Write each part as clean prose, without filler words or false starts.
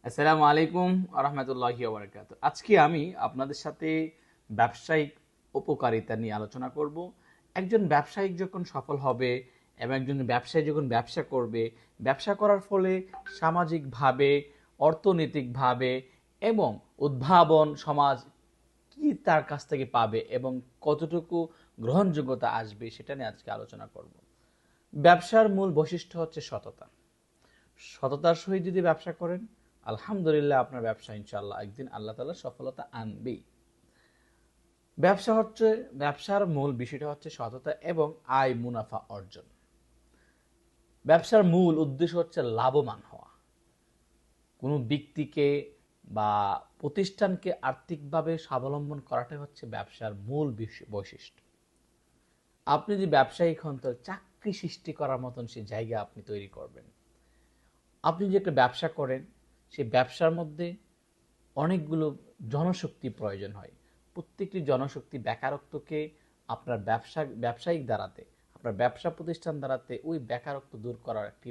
আসসালামু আলাইকুম রহমতুল্লাহি ওয়া বারাকাতুহু। আজকে আমি আপনাদের সাথে ব্যবসায়িক উপকারিতা নিয়ে আলোচনা করব। একজন ব্যবসায়িক যখন সফল হবে এবং একজন ব্যবসায়ী যখন ব্যবসা করবে, ব্যবসা করার ফলে সামাজিকভাবে, অর্থনৈতিকভাবে এবং উদ্ভাবন সমাজ কি তার কাছ থেকে পাবে এবং কতটুকু গ্রহণযোগ্যতা আসবে সেটা নিয়ে আজকে আলোচনা করব। ব্যবসার মূল বৈশিষ্ট্য হচ্ছে সততা। সততার সহিত যদি ব্যবসা করেন, আলহামদুলিল্লাহ আপনার ব্যবসা ইনশাআল্লাহ একদিন আল্লাহ তাআলা সফলতা আনবেই। ব্যবসার মূল বিষয়টা হচ্ছে সততা এবং আয় মুনাফা অর্জন। ব্যবসার মূল উদ্দেশ্য হচ্ছে লাভবান হওয়া। কোনো ব্যক্তিকে বা প্রতিষ্ঠানকে আর্থিকভাবে স্বাবলম্বন করাটাই হচ্ছে ব্যবসার মূল বৈশিষ্ট্য। আপনি যদি ব্যবসায়িক হন তো চাকরি সৃষ্টি করার মতন সেই জায়গা আপনি তৈরি করবেন। আপনি যে একটা ব্যবসা করেন, সেই ব্যবসার মধ্যে অনেকগুলো জনশক্তি প্রয়োজন হয়। প্রত্যেকটি জনশক্তি বেকারত্বকে আপনার ব্যবসায়িক দ্বারাতে, আপনার ব্যবসা প্রতিষ্ঠান দ্বারাতে ওই বেকারত্ব দূর করার একটি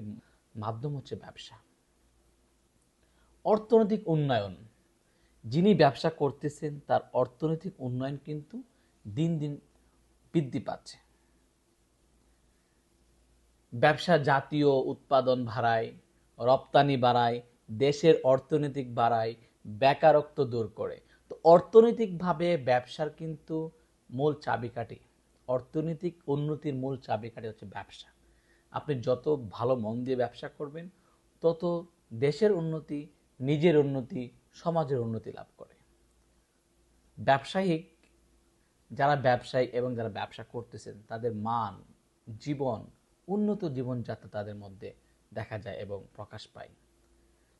মাধ্যম হচ্ছে ব্যবসা। অর্থনৈতিক উন্নয়ন, যিনি ব্যবসা করতেছেন তার অর্থনৈতিক উন্নয়ন কিন্তু দিন দিন বৃদ্ধি পাচ্ছে। ব্যবসা জাতীয় উৎপাদন বাড়ায়, রপ্তানি বাড়ায়, দেশের অর্থনৈতিক বাড়ায়, বেকারত্ব দূর করে। তো অর্থনৈতিকভাবে ব্যবসার কিন্তু মূল চাবিকাঠি, অর্থনৈতিক উন্নতির মূল চাবিকাঠি হচ্ছে ব্যবসা। আপনি যত ভালো মন দিয়ে ব্যবসা করবেন, তত দেশের উন্নতি, নিজের উন্নতি, সমাজের উন্নতি লাভ করে। ব্যবসায়িক যারা ব্যবসায়ী এবং যারা ব্যবসা করতেছেন তাদের মান, জীবন, উন্নত জীবনযাত্রা তাদের মধ্যে দেখা যায় এবং প্রকাশ পায়।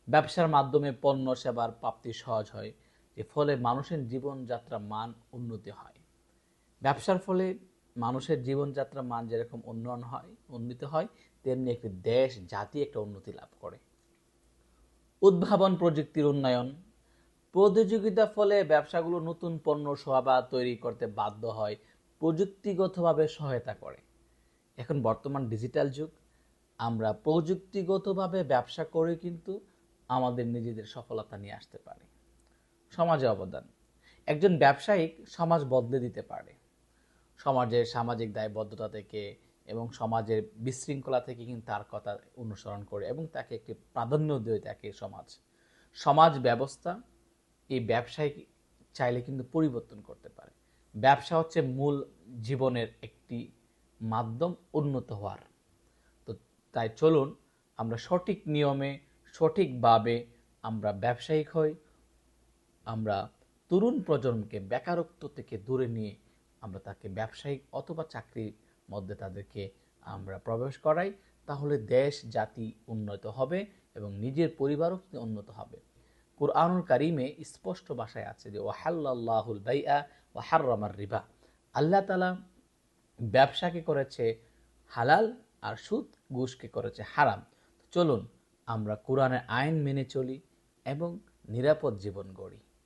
ব্যবসার মাধ্যমে পণ্য সেবার প্রাপ্তি সহজ হয়, যে ফলে মানুষের জীবনযাত্রা মান উন্নতি হয়। ব্যবসার ফলে মানুষের জীবনযাত্রা মান যেরকম উন্নতি হয়, তেমনি একটি দেশ জাতি একটা উন্নতি লাভ করে। উদ্ভাবন প্রযুক্তির উন্নয়ন, প্রতিযোগিতার ফলে ব্যবসাগুলো নতুন পণ্য সেবা তৈরি করতে বাধ্য হয়, প্রযুক্তিগতভাবে সহায়তা করে। এখন বর্তমান ডিজিটাল যুগ, আমরা প্রযুক্তিগতভাবে ব্যবসা করে কিন্তু আমাদের নিজেদের সফলতা নিয়ে আসতে পারি। সমাজে অবদান, একজন ব্যবসায়িক সমাজ বদলে দিতে পারে। সমাজের সামাজিক দায়বদ্ধতা থেকে এবং সমাজের বিশৃঙ্খলা থেকে কিন্তু তার কথা অনুসরণ করে এবং তাকে একটি প্রাধান্য দিয়ে থাকে সমাজ ব্যবস্থা। এই ব্যবসায়িক চাইলে কিন্তু পরিবর্তন করতে পারে। ব্যবসা হচ্ছে মূল জীবনের একটি মাধ্যম উন্নত হওয়ার। তো তাই চলুন আমরা সঠিক নিয়মে, সঠিকভাবে আমরা ব্যবসায়িক হই। আমরা তরুণ প্রজন্মকে বেকারত্ব থেকে দূরে নিয়ে আমরা তাকে ব্যবসায়িক অথবা চাকরির মধ্যে তাদেরকে আমরা প্রবেশ করাই। তাহলে দেশ জাতি উন্নত হবে এবং নিজের পরিবারও উন্নত হবে। কুরআনুল কারীমে স্পষ্ট ভাষায় আছে যে ওয়াহাল্লাল্লাহুল বাইআ ওয়া হাররামার রিবা, আল্লাহ তাআলা ব্যবসাকে করেছে হালাল আর সুদ ঘুষকে করেছে হারাম। চলুন আমরা কোরআনের আইন মেনে চলি এবং নিরাপদ জীবন গড়ি।